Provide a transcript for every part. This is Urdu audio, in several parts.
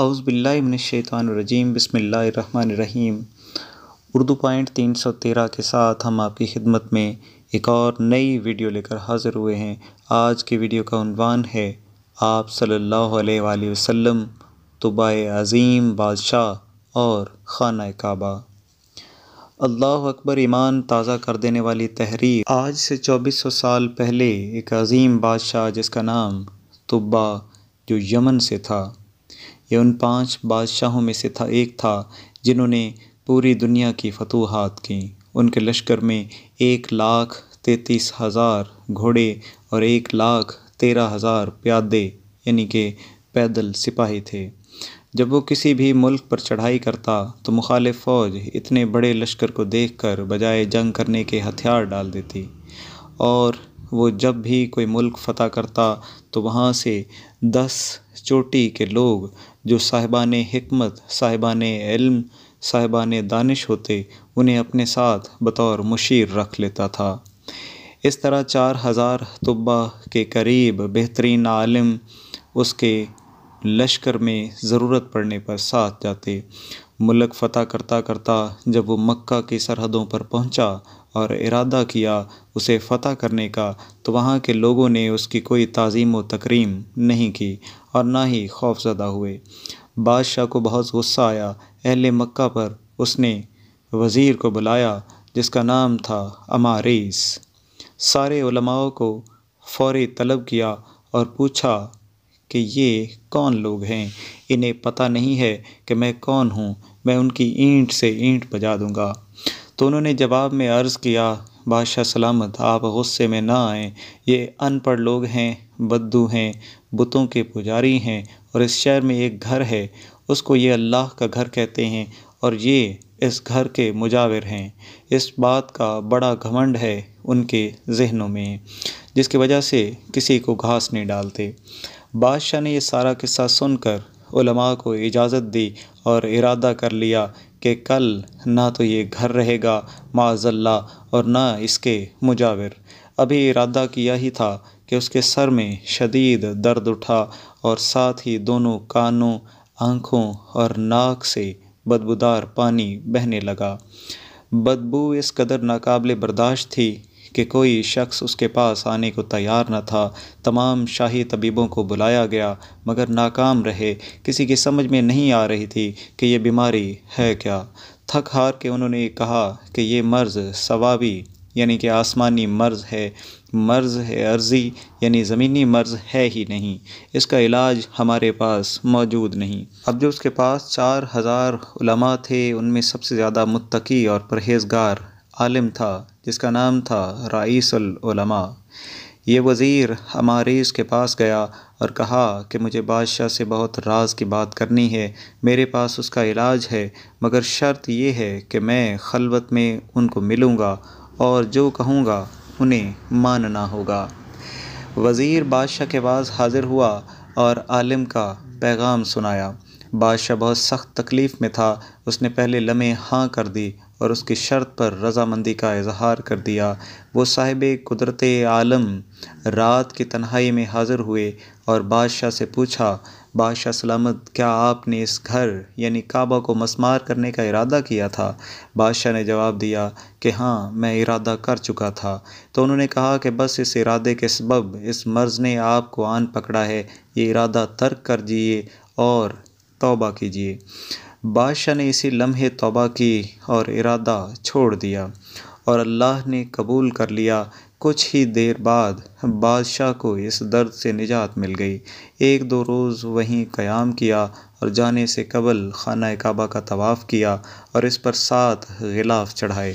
اعوذ باللہ من الشیطان الرجیم، بسم اللہ الرحمن الرحیم۔ اردو پوائنٹ 313 کے ساتھ ہم آپ کی خدمت میں ایک اور نئی ویڈیو لے کر حاضر ہوئے ہیں۔ آج کی ویڈیو کا عنوان ہے آپ صلی اللہ علیہ وآلہ وسلم، طوبائے عظیم بادشاہ اور خانہ کعبہ۔ اللہ اکبر! ایمان تازہ کر دینے والی تحریر۔ آج سے 2400 سال پہلے ایک عظیم بادشاہ جس کا نام طوبا، جو یمن سے تھا، یہ ان 5 بادشاہوں میں سے ایک تھا جنہوں نے پوری دنیا کی فتوحات کیں۔ ان کے لشکر میں 1,33,000 گھوڑے اور 1,13,000 پیادے یعنی کہ پیدل سپاہی تھے۔ جب وہ کسی بھی ملک پر چڑھائی کرتا تو مخالف فوج اتنے بڑے لشکر کو دیکھ کر بجائے جنگ کرنے کے ہتھیار ڈال دیتی، اور وہ جب بھی کوئی ملک فتح کرتا تو وہاں سے 10 چوٹی کے لوگ جو صاحبان حکمت، صاحبان علم، صاحبان دانش ہوتے، انہیں اپنے ساتھ بطور مشیر رکھ لیتا تھا۔ اس طرح 4,000 طبا کے قریب بہترین عالم اس کے لشکر میں ضرورت پڑنے پر ساتھ جاتے۔ ملک فتح کرتا کرتا جب وہ مکہ کی سرحدوں پر پہنچا اور ارادہ کیا اسے فتح کرنے کا، تو وہاں کے لوگوں نے اس کی کوئی تعظیم و تکریم نہیں کی اور نہ ہی خوف زدہ ہوئے۔ بادشاہ کو بہت غصہ آیا۔ اہل مکہ پر اس نے وزیر کو بلایا جس کا نام تھا اماریس۔ سارے علماء کو فوری طلب کیا اور پوچھا کہ یہ کون لوگ ہیں؟ انہیں پتہ نہیں ہے کہ میں کون ہوں؟ میں ان کی اینٹ سے اینٹ بجا دوں گا۔ تو انہوں نے جواب میں عرض کیا، بادشاہ سلامت، آپ غصے میں نہ آئیں، یہ ان پڑھ لوگ ہیں، بدو ہیں، بتوں کے پجاری ہیں، اور اس شہر میں ایک گھر ہے، اس کو یہ اللہ کا گھر کہتے ہیں، اور یہ اس گھر کے مجاور ہیں۔ اس بات کا بڑا گھمنڈ ہے ان کے ذہنوں میں، جس کی وجہ سے کسی کو گھاس نہیں ڈالتے۔ بادشاہ نے یہ سارا قصہ سن کر علماء کو اجازت دی اور ارادہ کر لیا کہ کل نہ تو یہ گھر رہے گا معاذ اللہ اور نہ اس کے مجاور۔ ابھی ارادہ کیا ہی تھا کہ اس کے سر میں شدید درد اٹھا اور ساتھ ہی دونوں کانوں، آنکھوں اور ناک سے بدبودار پانی بہنے لگا۔ بدبو اس قدر ناقابل برداشت تھی کہ کوئی شخص اس کے پاس آنے کو تیار نہ تھا۔ تمام شاہی طبیبوں کو بلایا گیا مگر ناکام رہے۔ کسی کی سمجھ میں نہیں آ رہی تھی کہ یہ بیماری ہے کیا۔ تھک ہار کے انہوں نے کہا کہ یہ مرض سماوی یعنی کہ آسمانی مرض ہے، مرض ہے ارضی یعنی زمینی مرض ہے ہی نہیں، اس کا علاج ہمارے پاس موجود نہیں۔ اب جو اس کے پاس 4,000 علماء تھے، ان میں سب سے زیادہ متقی اور پرہیزگار عالم تھا جس کا نام تھا رئیس العلماء۔ یہ وزیر اماریس کے پاس گیا اور کہا کہ مجھے بادشاہ سے بہت راز کی بات کرنی ہے، میرے پاس اس کا علاج ہے، مگر شرط یہ ہے کہ میں خلوت میں ان کو ملوں گا اور جو کہوں گا انہیں ماننا ہوگا۔ وزیر بادشاہ کے پاس حاضر ہوا اور عالم کا پیغام سنایا۔ بادشاہ بہت سخت تکلیف میں تھا۔ اس نے پہلے لمحے ہاں کر دی اور اس کی شرط پر رضامندی کا اظہار کر دیا۔ وہ صاحب قدرت عالم رات کی تنہائی میں حاضر ہوئے اور بادشاہ سے پوچھا، بادشاہ سلامت، کیا آپ نے اس گھر یعنی کعبہ کو مسمار کرنے کا ارادہ کیا تھا؟ بادشاہ نے جواب دیا کہ ہاں، میں ارادہ کر چکا تھا۔ تو انہوں نے کہا کہ بس اس ارادے کے سبب اس مرض نے آپ کو آن پکڑا ہے، یہ ارادہ ترک کر دیجیے اور توبہ کیجیے۔ بادشاہ نے اسی لمحے توبہ کی اور ارادہ چھوڑ دیا اور اللہ نے قبول کر لیا۔ کچھ ہی دیر بعد بادشاہ کو اس درد سے نجات مل گئی۔ 1-2 روز وہیں قیام کیا اور جانے سے قبل خانہ کعبہ کا طواف کیا اور اس پر 7 غلاف چڑھائے۔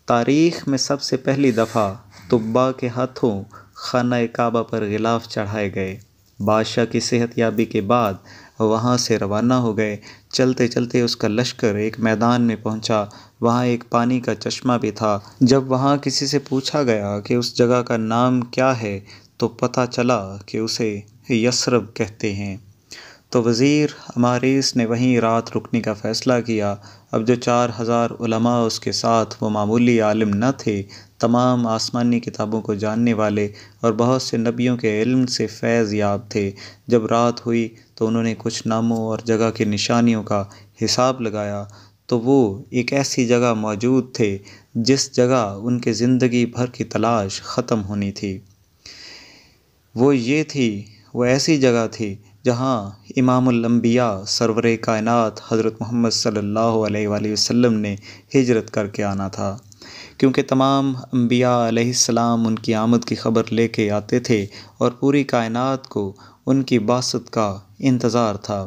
تاریخ میں سب سے پہلی دفعہ طبا کے ہاتھوں خانہ کعبہ پر غلاف چڑھائے گئے۔ بادشاہ کی صحت یابی کے بعد وہاں سے روانہ ہو گئے۔ چلتے چلتے اس کا لشکر ایک میدان میں پہنچا۔ وہاں ایک پانی کا چشمہ بھی تھا۔ جب وہاں کسی سے پوچھا گیا کہ اس جگہ کا نام کیا ہے تو پتہ چلا کہ اسے یثرب کہتے ہیں۔ تو وزیر اماریس نے وہیں رات رکنے کا فیصلہ کیا۔ اب جو 4,000 علماء اس کے ساتھ وہ معمولی عالم نہ تھے، تمام آسمانی کتابوں کو جاننے والے اور بہت سے نبیوں کے علم سے فیض یاب تھے۔ جب رات ہوئی تو انہوں نے کچھ ناموں اور جگہ کی نشانیوں کا حساب لگایا تو وہ ایک ایسی جگہ موجود تھے جس جگہ ان کے زندگی بھر کی تلاش ختم ہونی تھی۔ وہ ایسی جگہ تھی جہاں امام الانبیاء سرور کائنات حضرت محمد صلی اللہ علیہ وآلہ وسلم نے ہجرت کر کے آنا تھا، کیونکہ تمام انبیاء علیہ السلام ان کی آمد کی خبر لے کے آتے تھے اور پوری کائنات کو ان کی بعثت کا انتظار تھا۔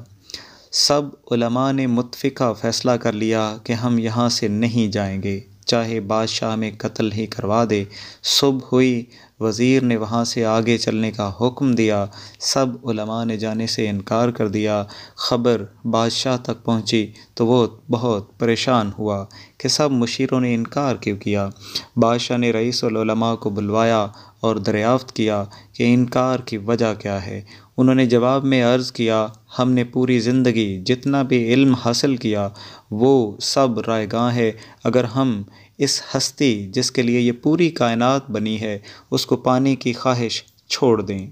سب علماء نے متفقہ فیصلہ کر لیا کہ ہم یہاں سے نہیں جائیں گے، چاہے بادشاہ میں قتل ہی کروا دے۔ صبح ہوئی، وزیر نے وہاں سے آگے چلنے کا حکم دیا۔ سب علماء نے جانے سے انکار کر دیا۔ خبر بادشاہ تک پہنچی تو وہ بہت پریشان ہوا کہ سب مشیروں نے انکار کیوں کیا۔ بادشاہ نے رئیس العلماء کو بلوایا اور دریافت کیا کہ انکار کی وجہ کیا ہے۔ انہوں نے جواب میں عرض کیا، ہم نے پوری زندگی جتنا بھی علم حاصل کیا وہ سب رائے گاں ہے۔ اگر ہم اس ہستی جس کے لیے یہ پوری کائنات بنی ہے اس کو پانے کی خواہش چھوڑ دیں،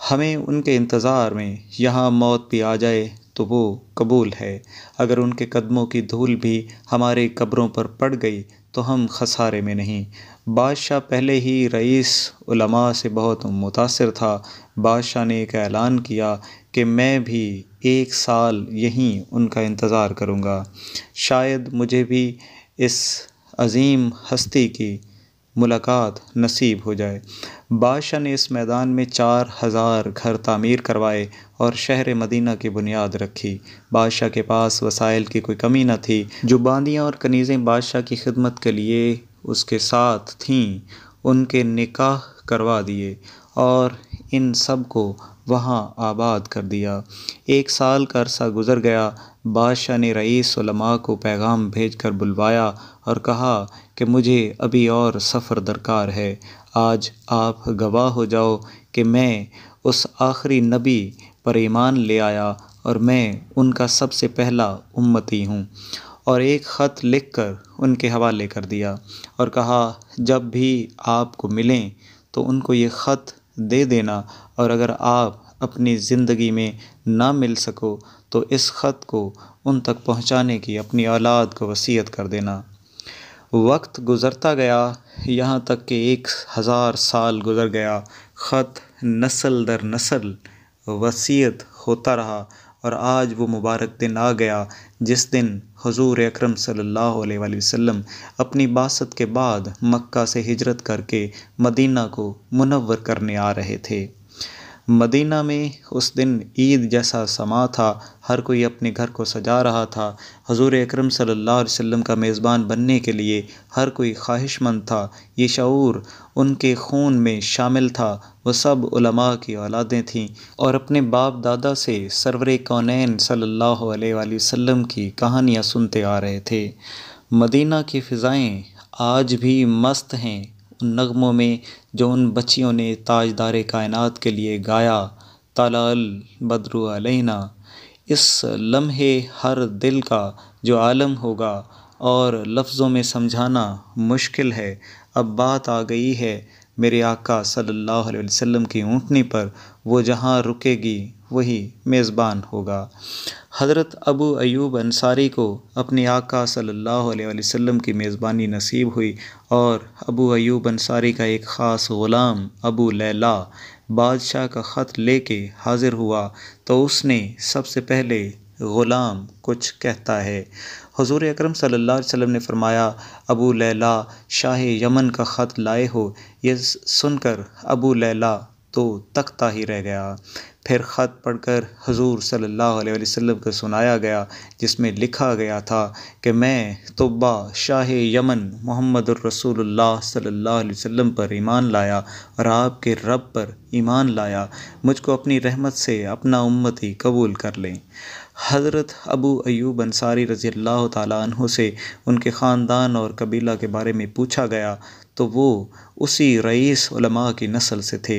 ہمیں ان کے انتظار میں یہاں موت بھی آ جائے تو وہ قبول ہے۔ اگر ان کے قدموں کی دھول بھی ہماری قبروں پر پڑ گئی تو ہم خسارے میں نہیں۔ بادشاہ پہلے ہی رئیس علماء سے بہت متاثر تھا۔ بادشاہ نے ایک اعلان کیا کہ میں بھی 1 سال یہیں ان کا انتظار کروں گا، شاید مجھے بھی اس عظیم ہستی کی ملاقات نصیب ہو جائے۔ بادشاہ نے اس میدان میں 4000 گھر تعمیر کروائے اور شہر مدینہ کی بنیاد رکھی۔ بادشاہ کے پاس وسائل کی کوئی کمی نہ تھی۔ جو باندیاں اور کنیزیں بادشاہ کی خدمت کے لیے اس کے ساتھ تھیں ان کے نکاح کروا دیے اور ان سب کو وہاں آباد کر دیا۔ 1 سال کا عرصہ گزر گیا۔ بادشاہ نے رئیس علماء کو پیغام بھیج کر بلوایا اور کہا کہ مجھے ابھی اور سفر درکار ہے۔ آج آپ گواہ ہو جاؤ کہ میں اس آخری نبی پر ایمان لے آیا اور میں ان کا سب سے پہلا امتی ہوں، اور ایک خط لکھ کر ان کے حوالے کر دیا اور کہا جب بھی آپ کو ملیں تو ان کو یہ خط دے دینا، اور اگر آپ اپنی زندگی میں نہ مل سکو تو اس خط کو ان تک پہنچانے کی اپنی اولاد کو وصیت کر دینا۔ وقت گزرتا گیا، یہاں تک کہ 1000 سال گزر گیا۔ خط نسل در نسل وصیت ہوتا رہا، اور آج وہ مبارک دن آ گیا جس دن حضور اکرم صلی اللہ علیہ وآلہ وسلم اپنی بعثت کے بعد مکہ سے ہجرت کر کے مدینہ کو منور کرنے آ رہے تھے۔ مدینہ میں اس دن عید جیسا سما تھا، ہر کوئی اپنے گھر کو سجا رہا تھا۔ حضور اکرم صلی اللہ علیہ وسلم کا میزبان بننے کے لیے ہر کوئی خواہش مند تھا۔ یہ شعور ان کے خون میں شامل تھا۔ وہ سب علماء کی اولادیں تھیں اور اپنے باپ دادا سے سرور کونین صلی اللہ علیہ وآلہ وسلم کی کہانیاں سنتے آ رہے تھے۔ مدینہ کی فضائیں آج بھی مست ہیں ان نغموں میں جو ان بچیوں نے تاجدار کائنات کے لیے گایا۔ طلع البدر علینا، اس لمحے ہر دل کا جو عالم ہوگا اور لفظوں میں سمجھانا مشکل ہے۔ اب بات آ گئی ہے میرے آقا صلی اللہ علیہ وسلم کی اونٹنی پر، وہ جہاں رکے گی وہی میزبان ہوگا۔ حضرت ابو ایوب انصاری کو اپنے آقا صلی اللہ علیہ وسلم کی میزبانی نصیب ہوئی، اور ابو ایوب انصاری کا ایک خاص غلام ابو لیلٰ بادشاہ کا خط لے کے حاضر ہوا تو اس نے سب سے پہلے غلام کچھ کہتا ہے۔ حضور اکرم صلی اللہ علیہ وسلم نے فرمایا ابو لیلٰ شاہ یمن کا خط لائے ہو۔ یہ سن کر ابو لیلٰ تو تختہ ہی رہ گیا۔ پھر خط پڑھ کر حضور صلی اللہ علیہ وسلم کو سنایا گیا، جس میں لکھا گیا تھا کہ میں تبا شاہ یمن محمد الرسول اللہ صلی اللہ علیہ وسلم پر ایمان لایا اور آپ کے رب پر ایمان لایا، مجھ کو اپنی رحمت سے اپنا امتی قبول کر لیں۔ حضرت ابو ایوب انصاری رضی اللہ تعالیٰ عنہ سے ان کے خاندان اور قبیلہ کے بارے میں پوچھا گیا تو وہ اسی رئیس علماء کی نسل سے تھے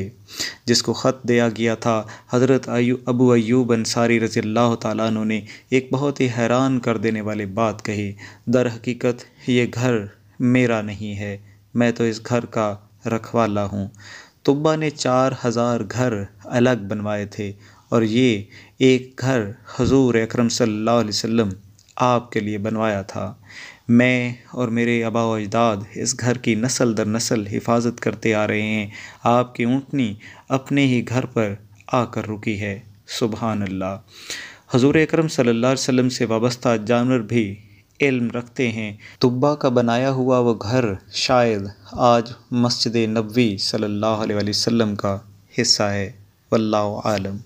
جس کو خط دیا گیا تھا۔ حضرت ابو ایوب انصاری رضی اللہ تعالیٰ عنہ نے ایک بہت ہی حیران کر دینے والی بات کہی، در حقیقت یہ گھر میرا نہیں ہے، میں تو اس گھر کا رکھوالا ہوں۔ طبہ نے 4000 گھر الگ بنوائے تھے اور یہ ایک گھر حضور اکرم صلی اللہ علیہ وسلم آپ کے لیے بنوایا تھا۔ میں اور میرے آباء و اجداد اس گھر کی نسل در نسل حفاظت کرتے آ رہے ہیں۔ آپ کی اونٹنی اپنے ہی گھر پر آ کر رکی ہے۔ سبحان اللہ۔ حضور اکرم صلی اللہ علیہ وسلم سے وابستہ جانور بھی علم رکھتے ہیں۔ طبہ کا بنایا ہوا وہ گھر شاید آج مسجد نبوی صلی اللہ علیہ وسلم کا حصہ ہے۔ واللہ عالم۔